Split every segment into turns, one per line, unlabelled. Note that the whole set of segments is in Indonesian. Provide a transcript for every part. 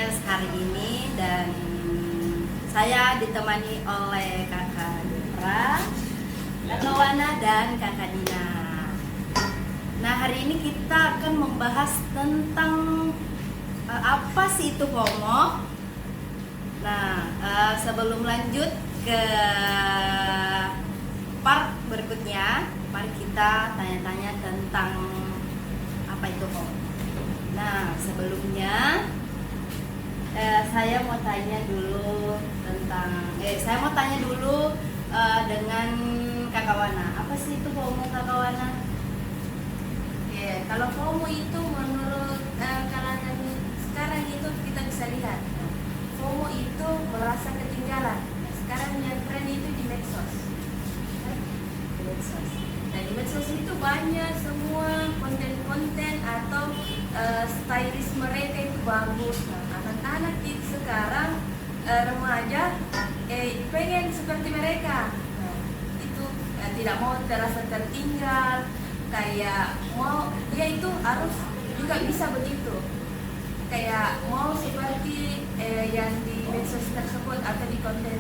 podcast hari ini dan saya ditemani oleh Kakak Dora, Kakak Wana dan Kakak Dina. Nah, hari ini kita akan membahas tentang apa sih itu FOMO. Nah, sebelum lanjut ke part berikutnya, mari kita tanya-tanya tentang apa itu FOMO. Nah, sebelumnya saya mau tanya dulu dengan Kakak Wana. Apa sih itu FOMO, Kakak Wana?
Kalau FOMO itu menurut kalangan sekarang itu kita bisa lihat FOMO itu merasa ketinggalan. Sekarang yang tren itu di medsos. Nah, di medsos itu banyak semua konten-konten atau stylish mereka itu bagus. Nah, anak-anak sekarang remaja pengen seperti mereka. Nah, itu tidak mau terasa tertinggal, kayak mau dia itu harus juga bisa begitu, kayak mau seperti yang di medsos tersebut atau di konten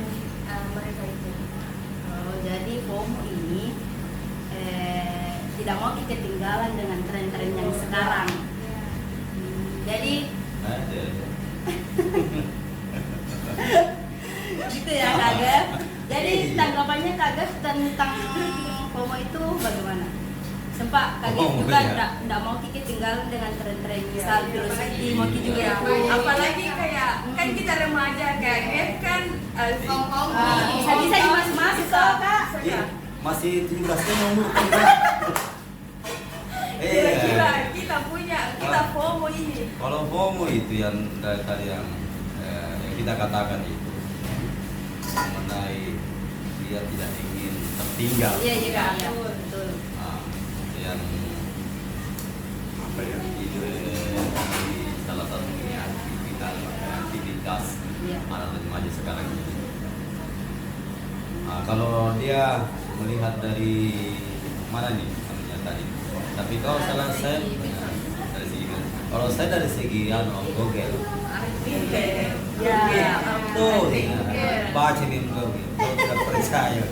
mereka itu.
Oh, jadi FOMO ini tidak mau ketinggalan dengan tren-tren yang sekarang. Jadi gitu ya Kak. Jadi tanggapannya Kak tentang FOMO itu bagaimana? Sempat kaget juga tidak mau ketinggalan dengan tren-tren misal filosofi mau juga
Apalagi kayak kan kita remaja kayak kan
bisa dimasuk Kak.
Masih 17 tahun umur kan?
Kira-kira kita FOMO ini.
Kalau FOMO itu yang dari tadi yang kita katakan itu mengenai dia tidak ingin tertinggal.
Iya, betul.
Nah, yang apa ya? Itu di salah satu aktivitas anak remaja sekarang ini. Nah, kalau dia melihat dari mana nih namanya tadi? Tapi kalau salah saya dari segi kalau saya dari segi Google. Tuh, baca nih Google. Kalau tidak percaya.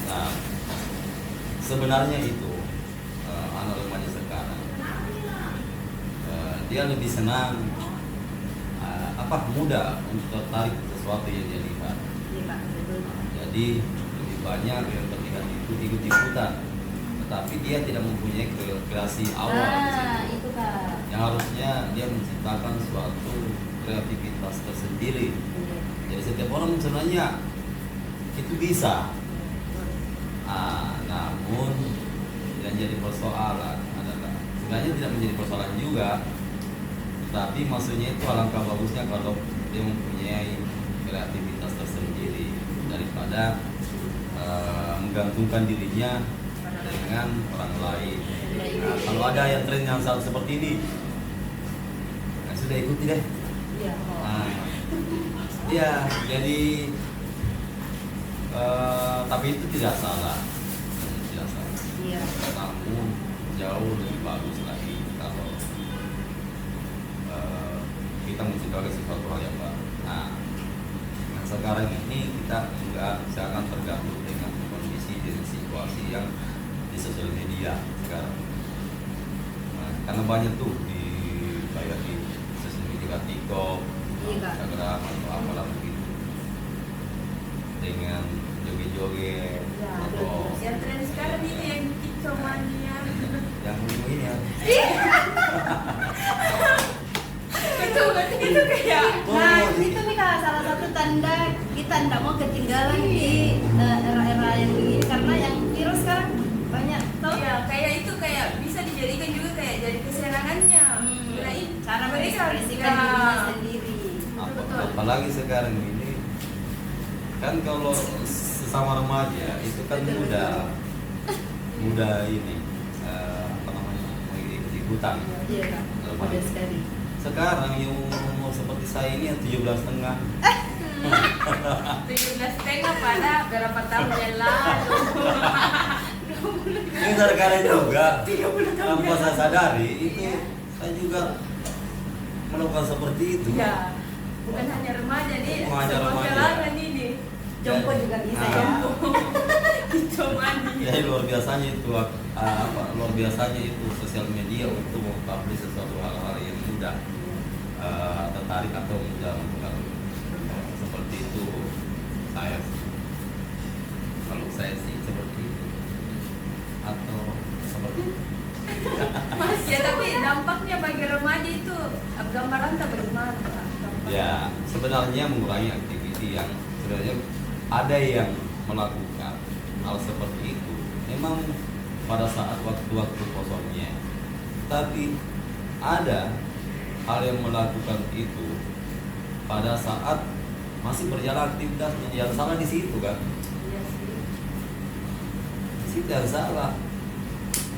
Nah, sebenarnya itu anak remaja sekarang dia lebih senang mudah untuk tertarik ke sesuatu yang dia lihat. Jadi lebih banyak yang terlihat itu ikut-ikutan, tetapi dia tidak mempunyai kreasi awal.
Itu Kak.
Yang harusnya dia menciptakan suatu kreativitas tersendiri. Jadi setiap orang sebenarnya itu bisa. Namun yang jadi persoalan adalah sebenarnya tidak menjadi persoalan juga. Tapi maksudnya itu alangkah bagusnya kalau dia mempunyai kreativitas tersendiri daripada menggantungkan dirinya dengan orang lain. Nah, kalau ada yang tren yang seperti ini, sudah ikuti deh. Jadi tapi itu tidak salah. Namun jauh lebih bagus lagi kalau kita menciptakan sesuatu hal yang baru. Nah, sekarang ini kita juga akan tergantung dengan kondisi dan situasi yang di sosial media sekarang. Nah, karena banyak tuh di sosial media TikTok, Instagram atau apalah begitu dengan joget-joget atau
yang tren sekarang ini yang TikTok mania.
Yang ini ya.
itu kayak
itu nih Kak, salah satu tanda kita tidak mau ketinggalan di era-era yang begini karena yang viral sekarang banyak tau.
Iya, kayak itu kayak bisa dijadikan juga kayak jadi kesenangannya.
Cara
mereka
mengekspresikan dirinya sendiri.
Apalagi sekarang ini kan kalau sesama remaja itu kan mudah ini ikut-ikutan.
Iya Kak, mudah sekali.
Sekarang yang umur seperti saya ini yang 17,5.
17,5 pada berapa tahun yang lalu.
Ini sekarang juga tanpa saya sadari itu saya juga melakukan seperti itu.
Ya, bukan hanya remaja nih,
Bukan hanya
semua
remaja.
kalangan ini.
Jompo juga bisa
Nah.
ya.
Itu mandi.
Jadi luar biasanya itu luar biasanya itu sosial media untuk mempublish sesuatu hal-hal yang mudah tertarik atau mudah mempengaruhi. Seperti itu saya sih. Kalau saya sih seperti itu atau seperti itu.
Ya tapi dampaknya bagi remaja itu gambaran tak bagaimana Pak? Dampaknya.
Ya sebenarnya mengurangi aktiviti yang sebenarnya ada yang melakukan hal seperti itu memang pada saat waktu-waktu kosongnya, tapi ada hal yang melakukan itu pada saat masih berjalan aktivitasnya. Yang salah di situ kan,
Iya sih.
di situ yang salah.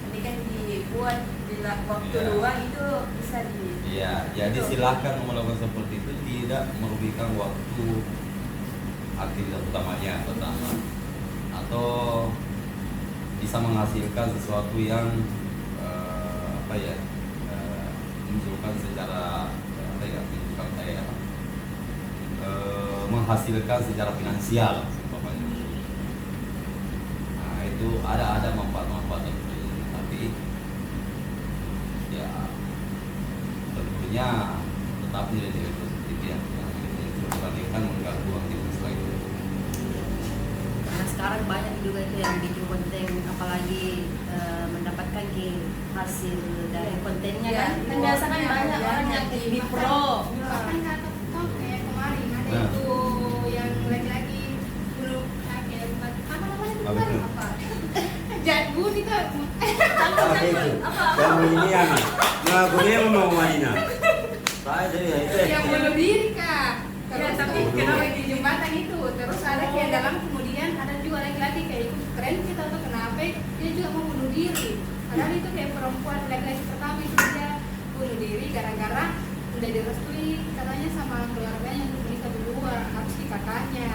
Ini kan dibuat di waktu
Iya.
luang itu bisa di.
Ya, jadi
Betul.
silahkan melakukan seperti itu, tidak merugikan waktu aktivitas utamanya pertama, atau bisa menghasilkan sesuatu yang menunjukkan secara menghasilkan secara finansial umpamanya. Nah itu ada manfaat-manfaat tertentu, tapi ya tentunya tetap nilai-nilai positif ya, itu dibandingkan mengganggu aktivitas lain.
Karena sekarang banyak juga itu yang bikin konten, apalagi mendapatkan hasil dari kontennya
Ya,
kan.
kan biasanya banyak orang yang
lebih pro.
Bahkan kata TikTok kayak kemarin ada
Nah.
itu yang lagi-lagi bunuh kayak apa namanya itu
Apa
kan?
itu?
Apa? Jadbun itu
Apa itu? Kamu ini yang ngakunya mau mainan. Saya jadi itu.
yang bunuh diri kak.
Ya,
Terus
tapi
kenapa di jembatan itu? Terus ada kayak dalam kemudian ada juga laki-laki kayak ikut keren kita atau kenapa dia juga mau bunuh diri. Padahal itu kayak perempuan laki-laki pertama itu dia bunuh diri gara-gara udah direstui katanya sama keluarganya untuk menikah duluan harus di kakaknya.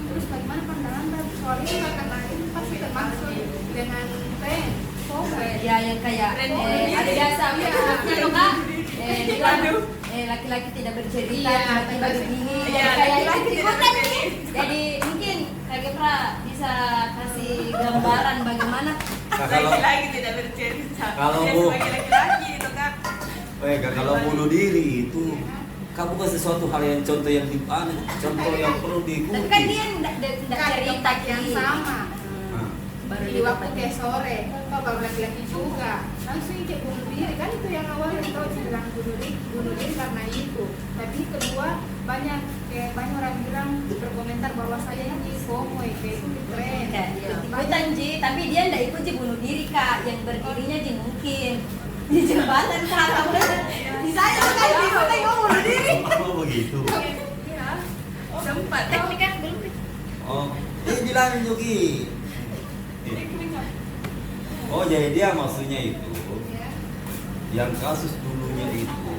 Terus bagaimana pandangan soal itu kak? Karena itu pasti termasuk dengan tren.
Ya yang kayak
Tren
ada biasa
Iya.
itu kan bilang laki-laki tidak bercerita,
Iya,
tiba-tiba begini.
Iya,
Kayak
laki-laki
itu
tidak
kan.
bercerita.
Jadi mungkin Kak Gepra bisa kasih gambaran bagaimana
Kalau
Lagi-lagi tidak bercerita.
Kalau
Ya,
Bu-
sebagai laki-laki itu kak.
kalau bunuh diri itu kamu bukan sesuatu hal yang contoh yang contoh yang perlu diikuti.
tapi kan dia tidak
Kan di
cerita
tempat yang
Ki.
sama.
Nah,
Baru
Di
di
waktu
tempat
kayak sore, baru laki-laki juga langsung kayak bunuh diri kan itu yang awalnya tahu bilang bunuh diri karena itu. Tapi kedua banyak orang bilang berkomentar bahwa saya ini FOMO kayak itu tren.
Kayak ikut-ikutan Ji, tapi dia tidak ikut Ji bunuh diri Kak, yang berdirinya Ji mungkin di jembatan Kak. Di saya kan di kota yang mau bunuh diri.
oh begitu.
Iya. Sempat.
Tapi kan belum
Oh, bilangin Yogi. Oh jadi dia maksudnya itu
ya.
yang kasus dulunya itu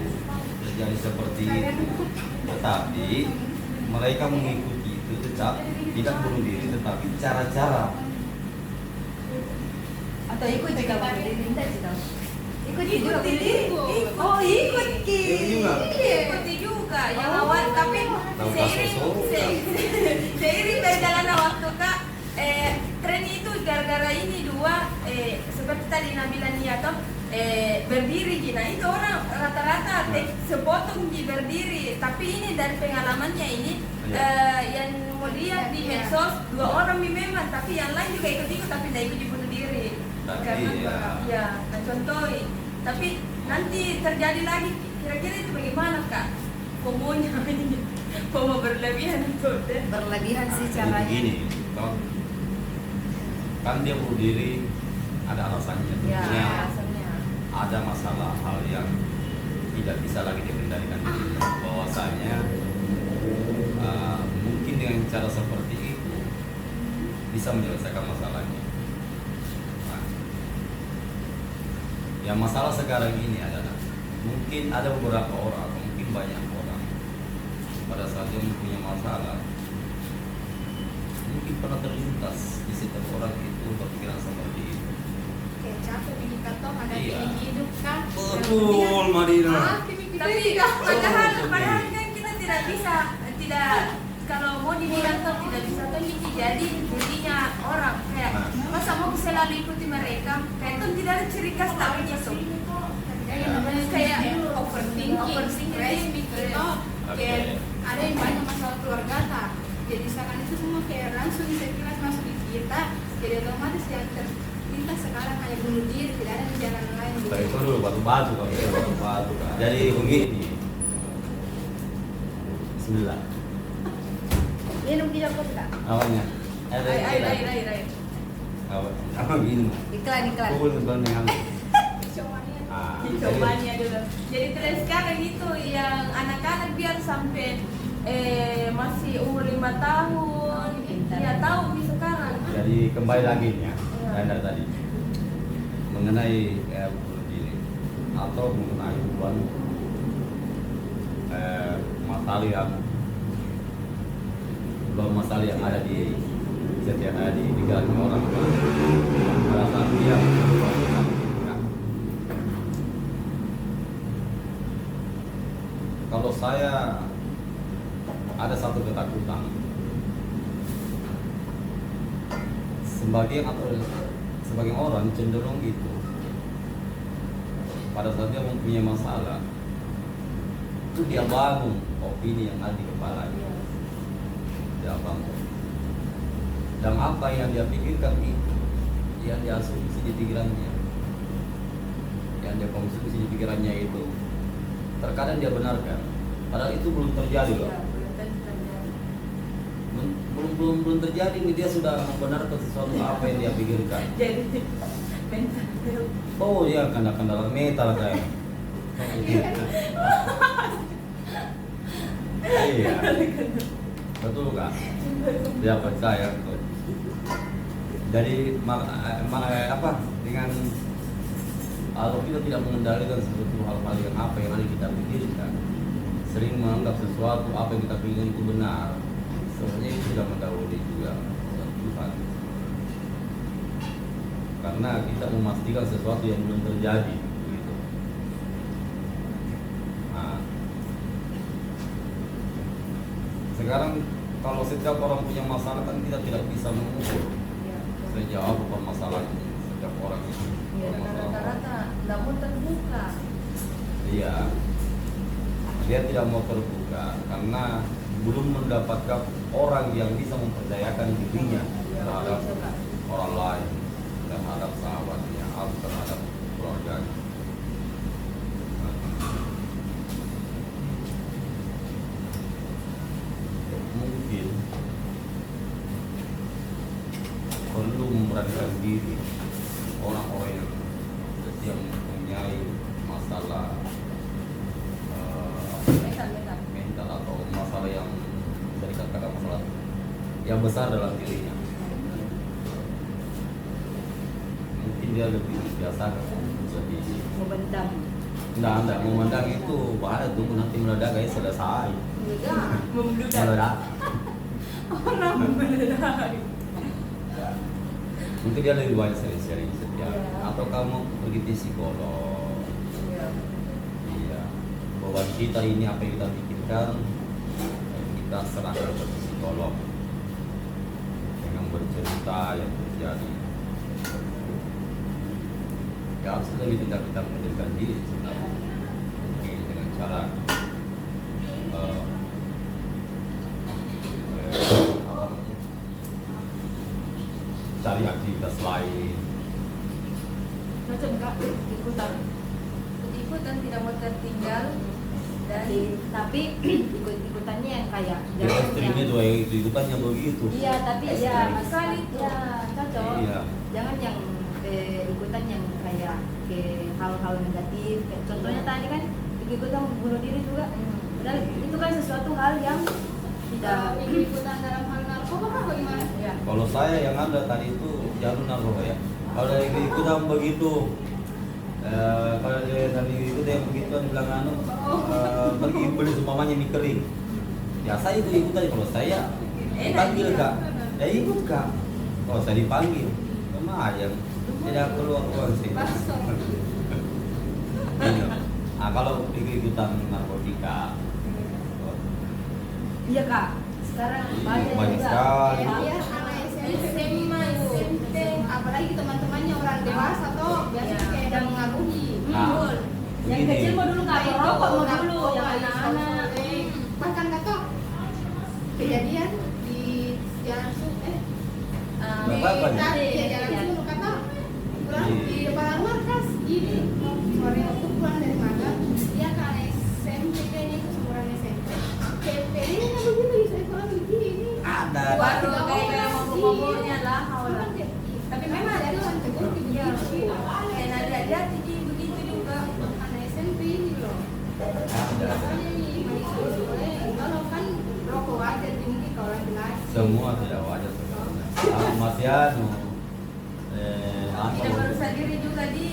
terjadi seperti itu, tetapi mereka mengikuti itu tetap tidak bunuh diri, tetapi cara-cara.
Atau ikut juga bunuh diri, tidak sih tahu. Ikut Ji juga
Ikuti,
bunuh diri.
ikut.
Oh ikut Ki.
Ikut juga.
Ikuti juga yang awal tapi
Tahu
seiring
kasus
seiring berjalannya waktu kak tren itu gara-gara ini dua seperti tadi Nabila Niato berdiri gini. Nah itu orang rata-rata sepotong di berdiri, tapi ini dari pengalamannya ini yang mau lihat di medsos dua orang memang, tapi yang lain juga ikut-ikut tapi tidak ikut bunuh diri.
Tapi,
Karena ya, nah contohin. Tapi nanti terjadi lagi kira-kira itu bagaimana kak? Pomonya ini, pomo berlebihan itu deh.
Berlebihan sih
Jadi
caranya.
begini, kan dia bunuh diri ada alasannya,
Ya,
tentunya
alasannya.
ada masalah hal yang tidak bisa lagi dikendalikan dirinya. Bahwasanya mungkin dengan cara seperti itu bisa menyelesaikan masalahnya. Nah, yang masalah sekarang ini adalah mungkin ada beberapa orang atau mungkin banyak orang pada saat dia mempunyai masalah mungkin pernah terlintas di setiap orang itu berpikiran seperti itu.
Kayak capek bikin karton ada
Iya.
pilih hidup kan.
Betul, Madina.
Pilih
Tapi padahal kan kita tidak bisa, kalau mau dibilang tuh tidak bisa tuh jadi dirinya orang kayak masa mau selalu ikuti mereka kayak tuh tidak ada ciri khas tahu gitu. Kayak overthinking,
stres mikir kayak ada yang banyak masalah keluarga tak, jadi sekarang itu semua kayak langsung sekilas masuk di kita, jadi otomatis yang terlintas sekarang hanya bunuh diri, tidak ada jalan lain.
Tapi itu dulu batu-batu kan, batu-batu kan. Jadi begini. Bismillah.
Minum tidak kok enggak?
Awalnya.
Air.
Apa begini?
Iklan.
Pukul betul dengan.
Cobanya dulu. Jadi terus sekarang itu yang anak-anak biar sampai masih umur 5 tahun, ya tahu di sekarang.
Jadi kembali lagi ya, dari tadi mengenai bunuh diri atau mengenai hubungan masalah yang ada di setiap ada di pikiran orang pada saat dia melakukan. Kalau saya ada satu ketakutan sebagian orang cenderung itu pada saat dia mempunyai masalah itu dia bangun opini yang ada di kepalanya, dia bangun, dan apa yang dia pikirkan itu yang dia asumsi di pikirannya, yang dia konsumsi di pikirannya itu terkadang dia benarkan, padahal itu belum terjadi loh. Belum terjadi nih, dia sudah membenarkan sesuatu apa yang dia pikirkan.
Jadi mental.
Oh ya, kandang metal kayak. Iya, betul kan? Dia percaya tuh. Jadi dengan kalau kita tidak mengendalikan sesuatu hal-hal yang apa yang ada kita pikirkan, sering menganggap sesuatu apa yang kita pikirkan itu benar. Sebenarnya itu sudah mendahului juga Tuhan, karena kita memastikan sesuatu yang belum terjadi gitu. Nah, sekarang kalau setiap orang punya masalah kan kita tidak bisa mengukur sejauh apa permasalahannya setiap orang itu.
Rata-rata tidak mau terbuka.
Iya, dia tidak mau terbuka karena belum mendapatkan orang yang bisa memperdayakan dirinya terhadap orang lain, terhadap sahabatnya atau terhadap keluarganya. Mungkin perlu memberanikan diri orang-orang yang mempunyai masalah mental atau masalah yang bisa dikatakan masalah yang besar dalam dirinya. Mungkin dia lebih biasa lebih
Membentang.
enggak memandang itu bahaya tuh, nanti meledak guys, selesai meledak.
Orang meledak.
Mungkin dia lebih banyak sering-sering setiap atau kamu pergi ke psikolog. Iya, beban kita ini apa yang kita pikirkan kita serahkan ke psikolog dengan bercerita yang terjadi. Ya harus lebih tidak kita menjadikan diri sebenarnya. Mungkin dengan cara cari aktivitas lain.
Macam enggak ikutan tidak mau tertinggal dan
Tapi ikut-ikutannya yang kayak
Dia istrinya tuh ikutannya begitu.
Iya, tapi ya
sekali tuh.
ya cocok.
Iya.
Jangan yang ikutan yang kayak ke hal-hal negatif. Kayak contohnya tadi kan ikutan bunuh diri juga. Padahal itu kan sesuatu hal yang tidak
Ikut-ikutan dalam hal narkoba kan bagaimana?
ya.
Kalau saya yang ada tadi itu jalur narkoba ya. Kalau dari ikutan begitu, kalau dari itu yang begitu bilang pergi beli semuanya mie kering. Ya saya itu ikutan. Kalau saya dipanggil kak, ya ikut kak. Kalau saya dipanggil, lumayan. Tidak keluar sih.
Bakso.
Iya. Nah kalau ikut-ikutan narkotika,
Iya kak, sekarang banyak
banyak
juga.
sekali.
Iya, anak SMP,
SMA, SMP.
apalagi teman-temannya orang dewasa toh biasanya kayak udah mengaruhi.
Nah,
Yang
begini.
kecil mau dulu nggak rokok mau dulu, yang anak-anak.
Bahkan kata kejadian di jalan
Berapa nih?
jalan Sulu kata pulang
Iya.
di depan markas ini sore waktu pulang dari magang dia ke anak SMP kayaknya itu seorang SMP ini begini sekolah begini
Ada.
Waduh, kayak mabuk-mabuknya lah awalnya.
tapi memang ada yang tegur
Iya,
begitu
kayak Nadia jadi begitu juga.
anak SMP ini loh
Ada.
makanya nih kalau kan rokok wajar tinggi kalau laki-laki
Semua tidak wajar sebenarnya. Masih anu.
Tidak baru sendiri juga di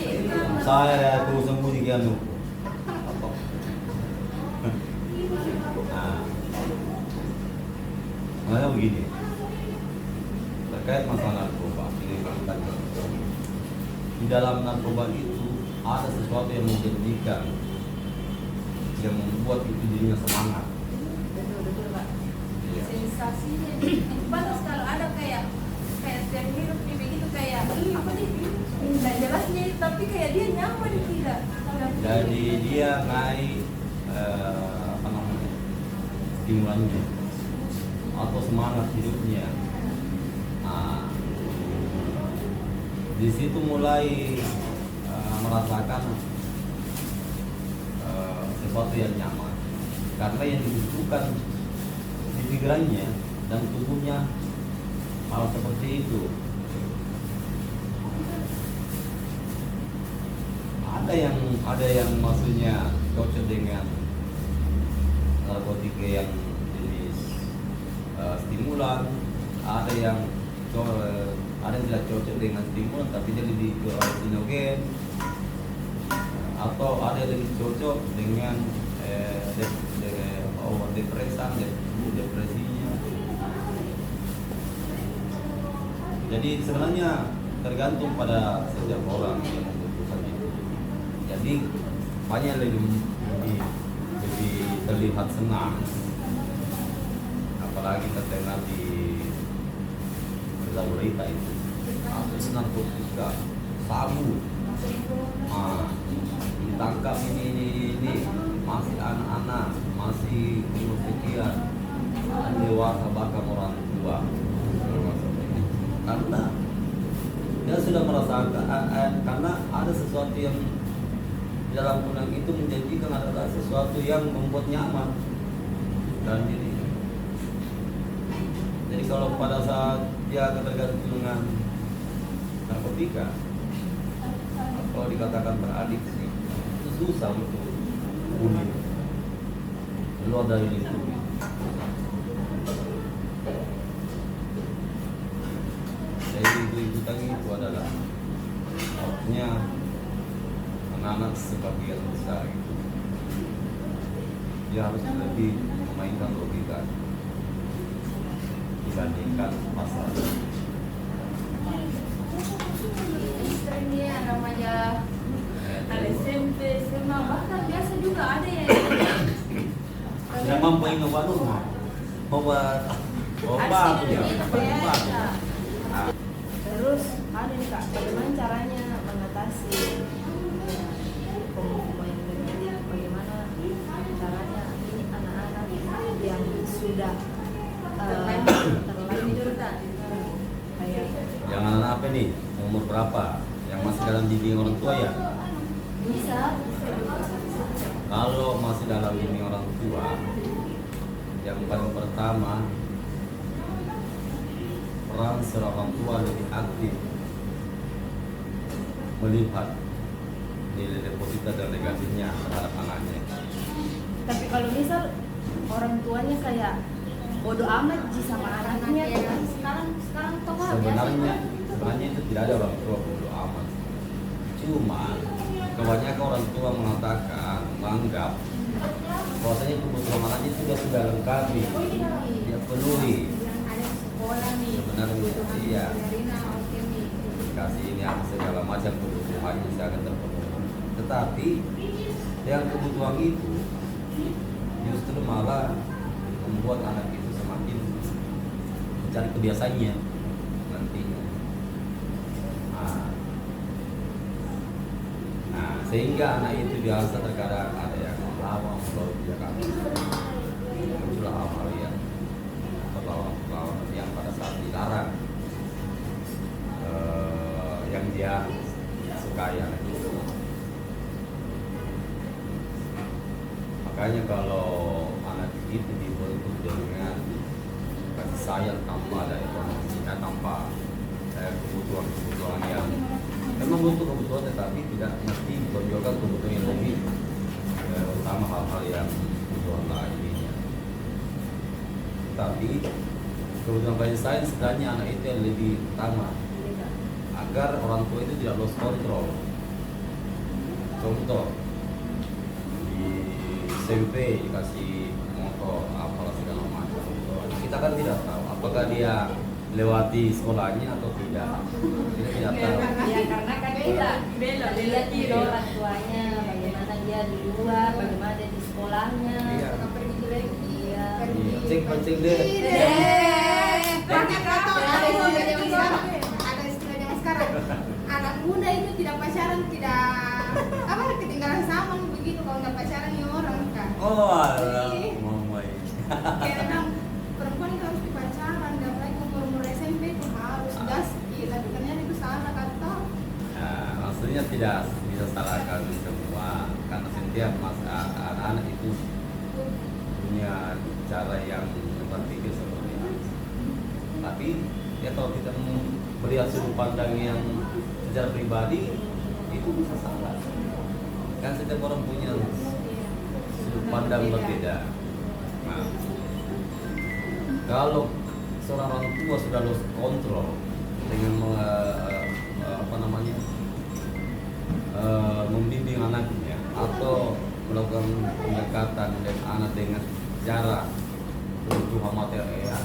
Saya ya aku sembunyi ke anu. Apa? Nah, makanya begini. Terkait masalah narkoba, ini kita di dalam narkoba itu ada sesuatu yang menjadikan, yang membuat itu dirinya semangat.
Betul kak.
Iya.
sensasinya itu batas kalau ada kayak setiap hidup nih begitu kayak apa nih nggak jelasnya tapi kayak dia nyaman tidak.
Jadi dia naik apa namanya, stimulannya atau semangat hidupnya. Nah, di situ mulai merasakan sesuatu yang nyaman karena yang dibutuhkan di pikirannya dan tubuhnya hal seperti itu. Ada yang maksudnya cocok dengan narkotika yang jenis stimulan, ada yang tidak cocok dengan stimulan tapi jadi di halusinogen, atau ada yang lebih cocok dengan depresan, depresinya. Jadi sebenarnya tergantung pada setiap orang yang membutuhkan itu. Jadi banyak lebih terlihat senang, apalagi terdengar di berita itu. Itu narkotika, sabu, ditangkap ini masih anak-anak, masih umur sekian, dewasa bahkan orang tua. Karena dia sudah merasakan, karena ada sesuatu yang di dalam undang itu menjanjikan adalah sesuatu yang membuat nyaman dan dirinya. Jadi kalau pada saat dia ketergantungan narkotika, kalau dikatakan beradiksi, itu susah untuk pulih keluar dari itu. Jadi ikut-ikutan itu adalah artinya anak-anak sebagian besar itu dia harus lebih memainkan logika dibandingkan pasar.
Ekstrimnya namanya ada SMP, SMA, bahkan biasa juga ada yang
Tidak mampu yang ngebalu, obat ya, obat.
Terus ada nih kak, bagaimana caranya mengatasi homo yang bergaya, bagaimana caranya ini anak-anak yang sudah terlanjur kayak
Yang anak apa nih? Umur berapa? Yang masih dalam bimbingan orang tua ya?
bisa
Kalau masih dalam bimbingan orang tua, yang paling pertama peran seorang tua lebih aktif melihat nilai positif dan negatifnya terhadap anaknya.
tapi kalau misal orang tuanya kayak bodoh amat sih sama anaknya
sekarang toh
Sebenarnya itu tidak ada orang tua bodoh amat. Cuma kebanyakan orang tua menganggap bahwasanya kebutuhan anaknya sudah lengkapi, dia penuhi.
yang ada di sekolah nih
Sebenarnya iya,
Rina oke nih
kasih ini apa segala macam kebutuhannya saya akan terpenuhi. Tetapi Yang kebutuhan itu justru malah membuat anak itu semakin mencari kebiasaannya nantinya. Nah, sehingga anak itu biasa terkadang ada yang melawan dia kan muncullah hal-hal yang perlawanan yang pada saat dilarang yang dia sukai anak itu. Makanya kalau anak itu dibentuk dengan kasih sayang tanpa ada informasinya, tanpa kebutuhan yang memang butuh kebutuhan, tetapi tidak mesti ditonjolkan kebutuhan yang lebih utama hal-hal yang kebutuhan lainnya. Tapi kebutuhan kasih sayang sebenarnya anak itu yang lebih utama agar orang tua itu tidak lost control. Contoh di SMP dikasih motor apalah segala macam, kita kan tidak tahu apakah dia lewati sekolahnya atau tidak. Kita tidak tahu.
Ya karena kan kita lihat di orang tuanya, bagaimana dia di luar, bagaimana dia di sekolahnya.
Iya.
Nggak pergi lagi.
Iya.
Pancing deh.
Banyak atau ada istilah zaman sekarang. Ada istilah zaman sekarang. Anak muda itu tidak pacaran, tidak apa ketinggalan sama begitu kalau nggak pacaran ya orang kan.
Oh, alah, mama.
Karena perempuan itu harus dipacaran, dan lagi umur SMP itu harus gas. Tapi ternyata itu salah kata.
Nah, maksudnya tidak bisa salahkan semua karena setiap anak-anak itu punya cara yang berpikir seperti itu. Tapi ya kalau kita melihat sudut pandang yang secara pribadi itu bisa salah. Kan setiap orang punya sudut pandang berbeda. Nah, kalau seorang orang tua sudah lost control dengan membimbing anaknya atau melakukan pendekatan dengan anak dengan cara kebutuhan material,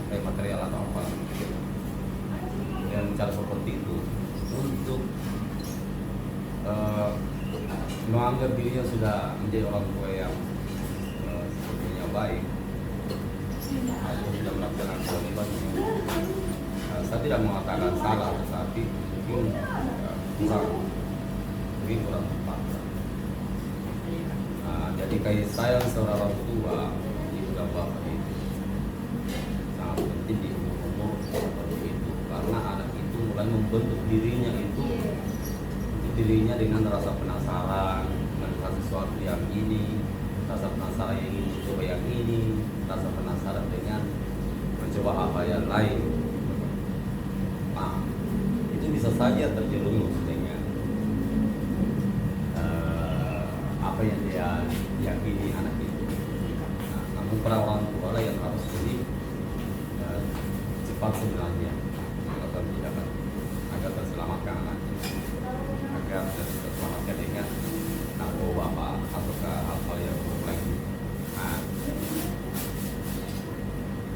material atau apa, dengan cara seperti itu untuk menganggap dirinya sudah menjadi orang tua yang sepertinya baik atau sudah melakukan kewajiban. Saya tidak mengatakan salah, tetapi mungkin kurang tepat. Jadi kasih sayang seorang orang tua itu dapat itu sangat penting di umur seperti itu, karena anak itu mulai membentuk dirinya itu dirinya dengan rasa penasaran dengan sesuatu yang ini, rasa penasaran yang ingin mencoba yang ini, rasa penasaran dengan mencoba apa yang lain. Nah, itu bisa saja terjerumus dengan apa yang dia yakini anak itu. Nah, namun para orang tua lah yang harus lebih cepat sebenarnya melakukan tindakan agar terselamatkan anaknya, agar terselamatkan dengan narkoba apa atau hal-hal yang lain. Nah,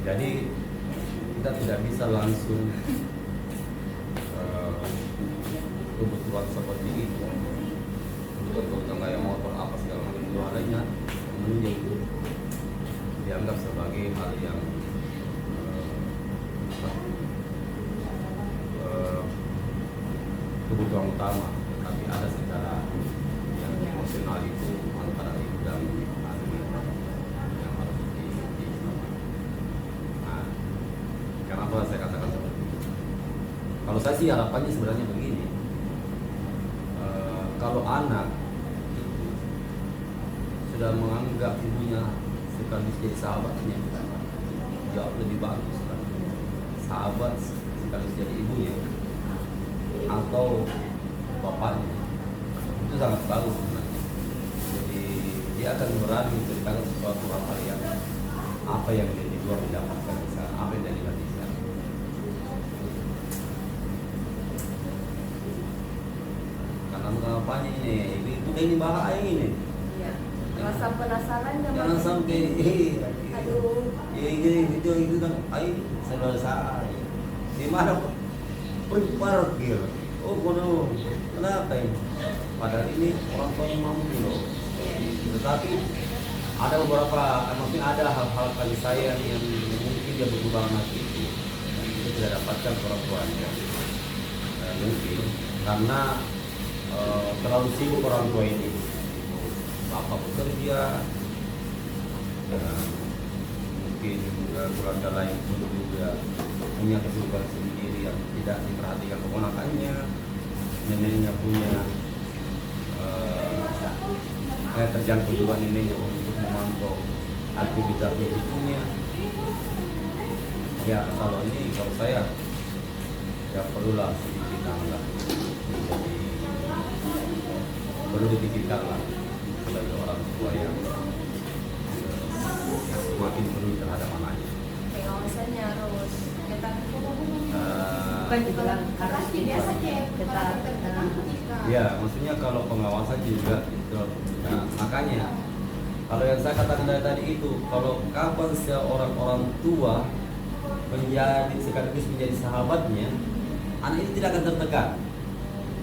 jadi kita tidak bisa langsung kebutuhan seperti itu, kebutuhan kayak motor apa segala macam itu adanya, kemudian itu dianggap sebagai hal yang kebutuhan utama, tapi ada secara yang emosional itu antara ibu dan anak yang harus Nah, kenapa saya katakan seperti itu? Kalau saya sih harapannya sebenarnya begini, kalau anak itu sudah menganggap ibunya sekaligus jadi sahabatnya, jauh lebih bagus kan? Sahabat sekaligus jadi ibunya atau bapaknya, itu sangat bagus sebenarnya. Jadi dia akan berani menceritakan sesuatu hal yang apa yang dia di luar didapatkan di sana, apa yang dia lihat di sana. Karena mengapanya ini bahaya ini.
Iya. Rasa penasaran
Jangan sampai
aduh.
itu kan, selesai. Di mana parkir? Oh, kenapa ini?
padahal ini orang tua yang mampu loh. Tetapi ada beberapa, maksudnya ada hal-hal kasih sayang yang mungkin dia berubah anak itu dan kita tidak dapatkan orang tuanya. Mungkin karena terlalu sibuk orang tua ini, bapak bekerja, mungkin keluarga lain pun juga punya kesibukan sendiri yang tidak diperhatikan keponakannya, neneknya punya terjangkau juga neneknya untuk memantau aktivitas hidupnya. Ya kalau saya ya perlulah sedikit lah, jadi perlu dipikirkan lah sebagai orang tua yang semakin peduli terhadap anaknya.
Pengawasannya harus ketat.
Bukan dibilang harus
biasa kayak
kita
Ya, maksudnya kalau pengawasan juga itu. Nah, makanya kalau yang saya katakan dari tadi itu, kalau kapan seorang orang tua menjadi sekaligus menjadi sahabatnya, anak itu tidak akan tertekan.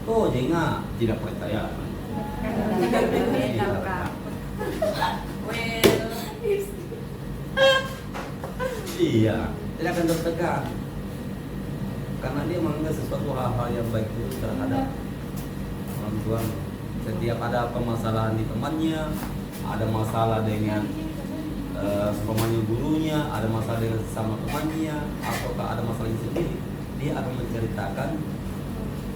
Oh, jangan tidak percaya. Iya, tidak akan tertekan. Karena dia menganggap sesuatu hal-hal yang baik itu terhadap orang tua. Setiap ada permasalahan di temannya, ada masalah dengan temannya gurunya, ada masalah dengan sesama temannya, ataukah ada masalah sendiri, dia akan menceritakan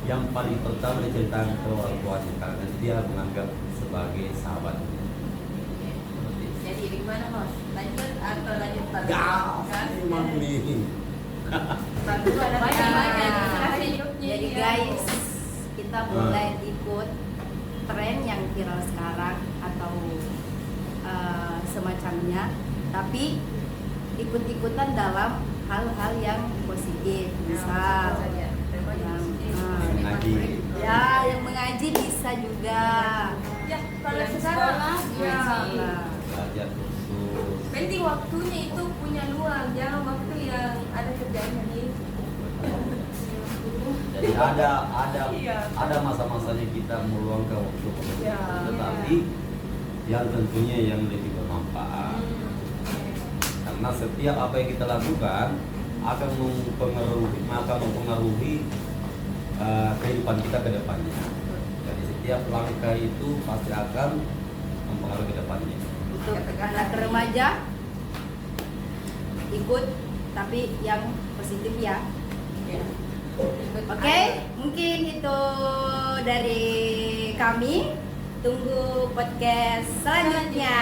yang paling pertama diceritakan ke orang tuanya karena dia menganggap sebagai sahabat.
Jadi gimana Mas? Lanjut atau lanjut Pak?
Emang nih.
Jadi guys, kita boleh ikut tren yang viral sekarang atau semacamnya, tapi ikut-ikutan dalam hal-hal yang positif, misal yang
Mengaji.
ya yang mengaji bisa juga.
Ya, kalau sekarang ya
Belajar khusus.
penting waktunya itu punya luang, jangan waktu yang ada kerjanya nih.
Jadi
Iya.
ada masa-masanya kita meluangkan waktu
Ya.
tetapi yang tentunya yang lebih bermanfaat. Karena setiap apa yang kita lakukan akan mempengaruhi kehidupan kita ke depannya. Jadi setiap langkah itu pasti akan mempengaruhi ke depannya.
Untuk anak remaja ikut, tapi yang positif ya. Oke, mungkin itu dari kami. Tunggu podcast selanjutnya.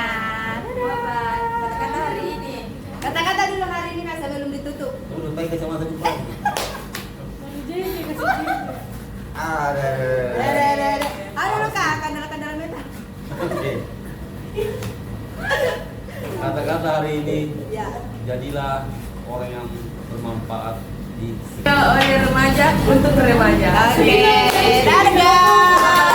Bye-bye. Kata-kata hari ini.
Kata-kata dulu hari ini kan sebelum ditutup.
Udah pakai kacamata depan. Ada.
Ada lo kak, kandang meta.
Oke. Kata-kata hari ini,
Ya.
jadilah orang yang bermanfaat di
Oleh remaja untuk remaja.
Oke, dadah.